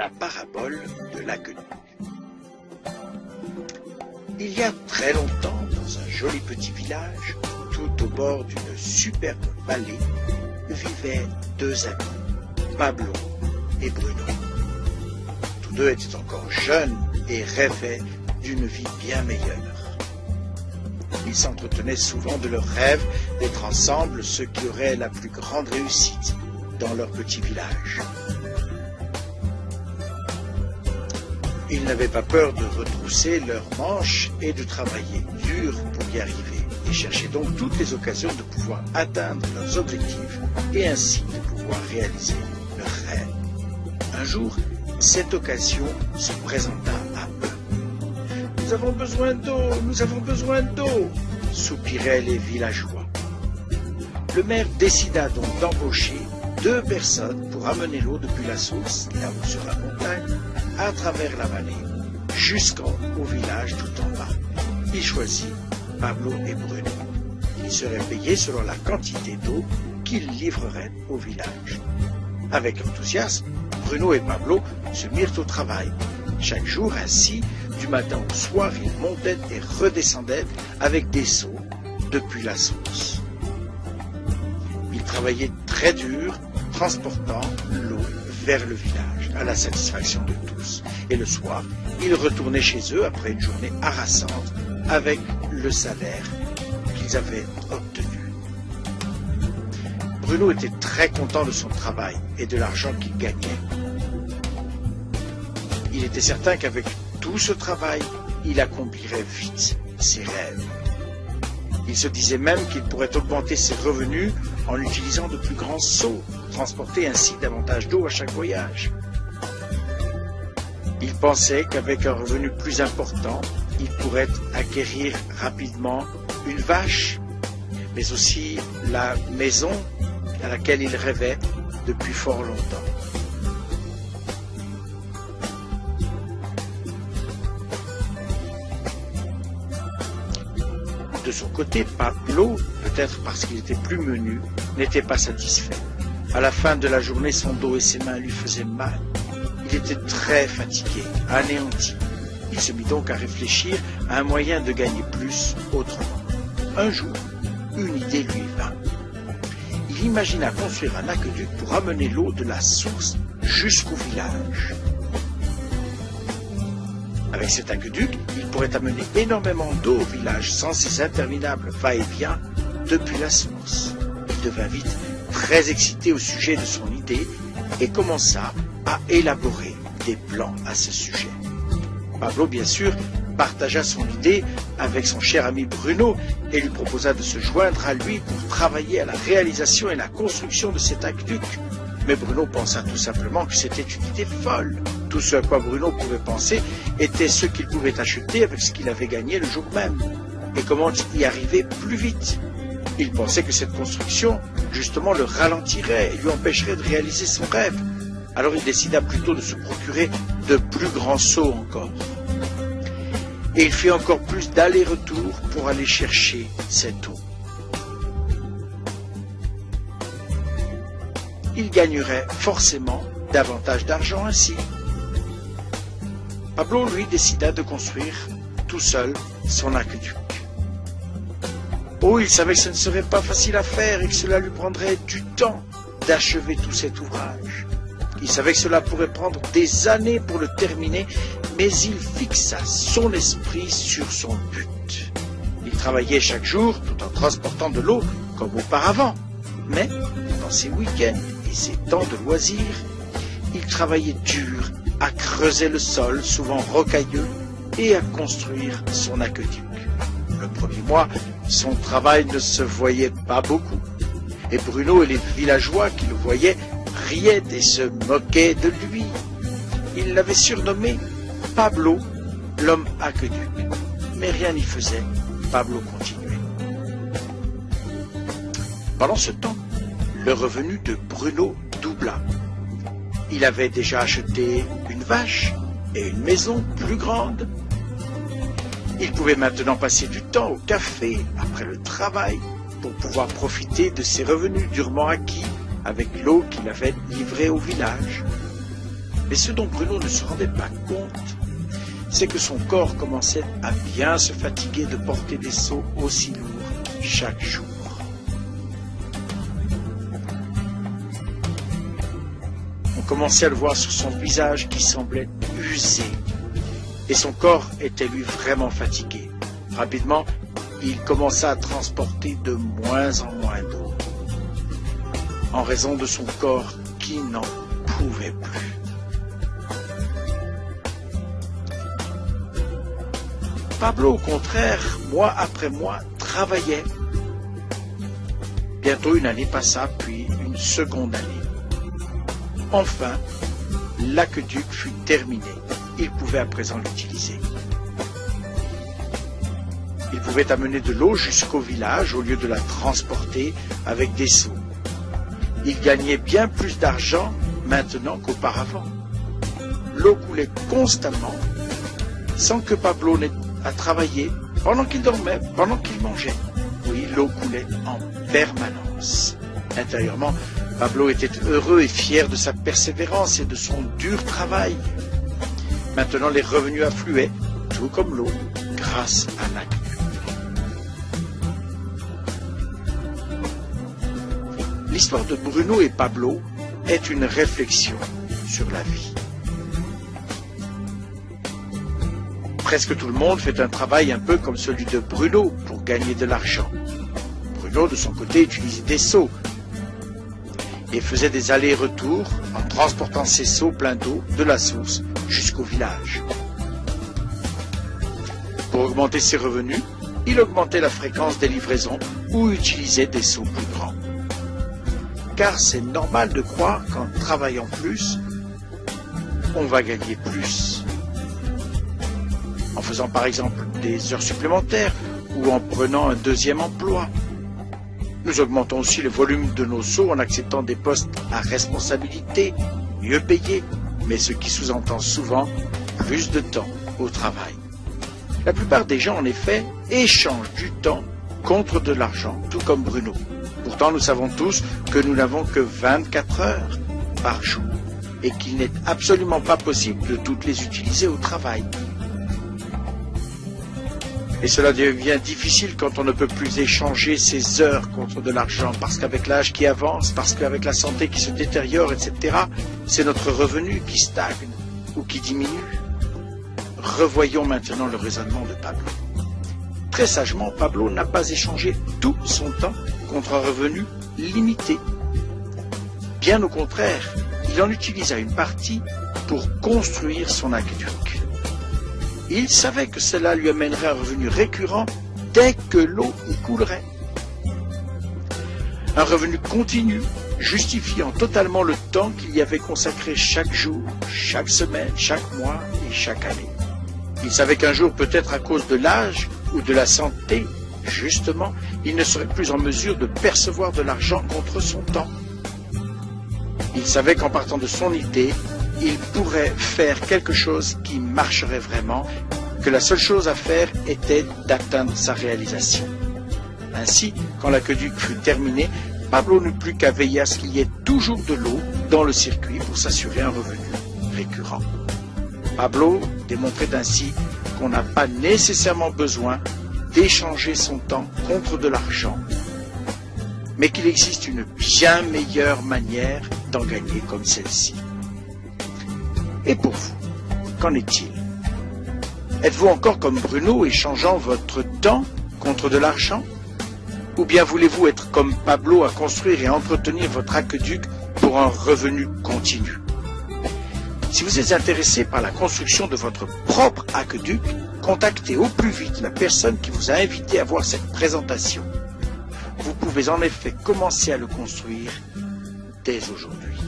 la parabole de l'aqueduc. Il y a très longtemps, dans un joli petit village, tout au bord d'une superbe vallée, vivaient deux amis, Pablo et Bruno. Tous deux étaient encore jeunes et rêvaient d'une vie bien meilleure. Ils s'entretenaient souvent de leur rêve d'être ensemble ceux qui auraient la plus grande réussite dans leur petit village. Ils n'avaient pas peur de retrousser leurs manches et de travailler dur pour y arriver, et cherchaient donc toutes les occasions de pouvoir atteindre leurs objectifs et ainsi de pouvoir réaliser leurs rêves. Un jour, cette occasion se présenta à eux. « Nous avons besoin d'eau, nous avons besoin d'eau !» soupiraient les villageois. Le maire décida donc d'embaucher 2 personnes pour amener l'eau depuis la source, là-haut sur la montagne, à travers la vallée, jusqu'au village tout en bas. Il choisit Pablo et Bruno. Ils seraient payés selon la quantité d'eau qu'ils livreraient au village. Avec enthousiasme, Bruno et Pablo se mirent au travail. Chaque jour, ainsi, du matin au soir, ils montaient et redescendaient avec des seaux depuis la source. Ils travaillaient très dur, transportant l'eau vers le village, à la satisfaction de tous. Et le soir, ils retournaient chez eux après une journée harassante avec le salaire qu'ils avaient obtenu. Bruno était très content de son travail et de l'argent qu'il gagnait. Il était certain qu'avec tout ce travail, il accomplirait vite ses rêves. Il se disait même qu'il pourrait augmenter ses revenus en utilisant de plus grands seaux, transporter ainsi davantage d'eau à chaque voyage. Il pensait qu'avec un revenu plus important, il pourrait acquérir rapidement une vache, mais aussi la maison à laquelle il rêvait depuis fort longtemps. De son côté, Pablo, peut-être parce qu'il était plus menu, n'était pas satisfait. À la fin de la journée, son dos et ses mains lui faisaient mal. Il était très fatigué, anéanti. Il se mit donc à réfléchir à un moyen de gagner plus autrement. Un jour, une idée lui vint. Il imagina construire un aqueduc pour amener l'eau de la source jusqu'au village. Avec cet aqueduc, il pourrait amener énormément d'eau au village sans ces interminables va-et-vient depuis la source. Il devint vite très excité au sujet de son idée et commença à élaborer des plans à ce sujet. Pablo, bien sûr, partagea son idée avec son cher ami Bruno et lui proposa de se joindre à lui pour travailler à la réalisation et la construction de cet aqueduc. Mais Bruno pensa tout simplement que c'était une idée folle. Tout ce à quoi Bruno pouvait penser était ce qu'il pouvait acheter avec ce qu'il avait gagné le jour même, et comment y arriver plus vite. Il pensait que cette construction, justement, le ralentirait et lui empêcherait de réaliser son rêve. Alors il décida plutôt de se procurer de plus grands seaux encore. Et il fit encore plus d'allers-retours pour aller chercher cette eau. Il gagnerait forcément davantage d'argent ainsi. Pablo, lui, décida de construire tout seul son aqueduc. Oh, il savait que ce ne serait pas facile à faire et que cela lui prendrait du temps d'achever tout cet ouvrage. Il savait que cela pourrait prendre des années pour le terminer, mais il fixa son esprit sur son but. Il travaillait chaque jour tout en transportant de l'eau comme auparavant, mais dans ses week-ends et ses temps de loisirs, il travaillait dur à creuser le sol, souvent rocailleux, et à construire son aqueduc. Le premier mois, son travail ne se voyait pas beaucoup, et Bruno et les villageois qui le voyaient riaient et se moquaient de lui. Ils l'avaient surnommé Pablo, l'homme aqueduc. Mais rien n'y faisait, Pablo continuait. Pendant ce temps, le revenu de Bruno doubla. Il avait déjà acheté une vache et une maison plus grande. Il pouvait maintenant passer du temps au café après le travail pour pouvoir profiter de ses revenus durement acquis avec l'eau qu'il avait livrée au village. Mais ce dont Bruno ne se rendait pas compte, c'est que son corps commençait à bien se fatiguer de porter des seaux aussi lourds chaque jour. On commençait à le voir sur son visage qui semblait usé, et son corps était lui vraiment fatigué. Rapidement, il commença à transporter de moins en moins d'eau, en raison de son corps qui n'en pouvait plus. Pablo, au contraire, mois après mois, travaillait. Bientôt une année passa, puis une seconde année. Enfin, l'aqueduc fut terminé. Il pouvait à présent l'utiliser. Il pouvait amener de l'eau jusqu'au village au lieu de la transporter avec des seaux. Il gagnait bien plus d'argent maintenant qu'auparavant. L'eau coulait constamment, sans que Pablo n'ait à travailler, pendant qu'il dormait, pendant qu'il mangeait. Oui, l'eau coulait en permanence. Intérieurement, Pablo était heureux et fier de sa persévérance et de son dur travail. Maintenant, les revenus affluaient, tout comme l'eau, grâce à l'aqueduc. L'histoire de Bruno et Pablo est une réflexion sur la vie. Presque tout le monde fait un travail un peu comme celui de Bruno pour gagner de l'argent. Bruno, de son côté, utilisait des seaux et faisait des allers-retours en transportant ses seaux pleins d'eau de la source jusqu'au village. Pour augmenter ses revenus, il augmentait la fréquence des livraisons ou utilisait des seaux plus grands. Car c'est normal de croire qu'en travaillant plus, on va gagner plus. En faisant par exemple des heures supplémentaires ou en prenant un deuxième emploi. Nous augmentons aussi le volume de nos seaux en acceptant des postes à responsabilité, mieux payés, mais ce qui sous-entend souvent plus de temps au travail. La plupart des gens, en effet, échangent du temps contre de l'argent, tout comme Bruno. Pourtant, nous savons tous que nous n'avons que 24 heures par jour et qu'il n'est absolument pas possible de toutes les utiliser au travail. Et cela devient difficile quand on ne peut plus échanger ses heures contre de l'argent, parce qu'avec l'âge qui avance, parce qu'avec la santé qui se détériore, etc., c'est notre revenu qui stagne ou qui diminue. Revoyons maintenant le raisonnement de Pablo. Très sagement, Pablo n'a pas échangé tout son temps contre un revenu limité. Bien au contraire, il en utilisa une partie pour construire son aqueduc. Il savait que cela lui amènerait un revenu récurrent dès que l'eau y coulerait. Un revenu continu, justifiant totalement le temps qu'il y avait consacré chaque jour, chaque semaine, chaque mois et chaque année. Il savait qu'un jour, peut-être à cause de l'âge ou de la santé, justement, il ne serait plus en mesure de percevoir de l'argent contre son temps. Il savait qu'en partant de son idée, il pourrait faire quelque chose qui marcherait vraiment, que la seule chose à faire était d'atteindre sa réalisation. Ainsi, quand l'aqueduc fut terminé, Pablo n'eut plus qu'à veiller à ce qu'il y ait toujours de l'eau dans le circuit pour s'assurer un revenu récurrent. Pablo démontrait ainsi qu'on n'a pas nécessairement besoin d'échanger son temps contre de l'argent, mais qu'il existe une bien meilleure manière d'en gagner comme celle-ci. Et pour vous, qu'en est-il? Êtes-vous encore comme Bruno, échangeant votre temps contre de l'argent? Ou bien voulez-vous être comme Pablo à construire et entretenir votre aqueduc pour un revenu continu? Si vous êtes intéressé par la construction de votre propre aqueduc, contactez au plus vite la personne qui vous a invité à voir cette présentation. Vous pouvez en effet commencer à le construire dès aujourd'hui.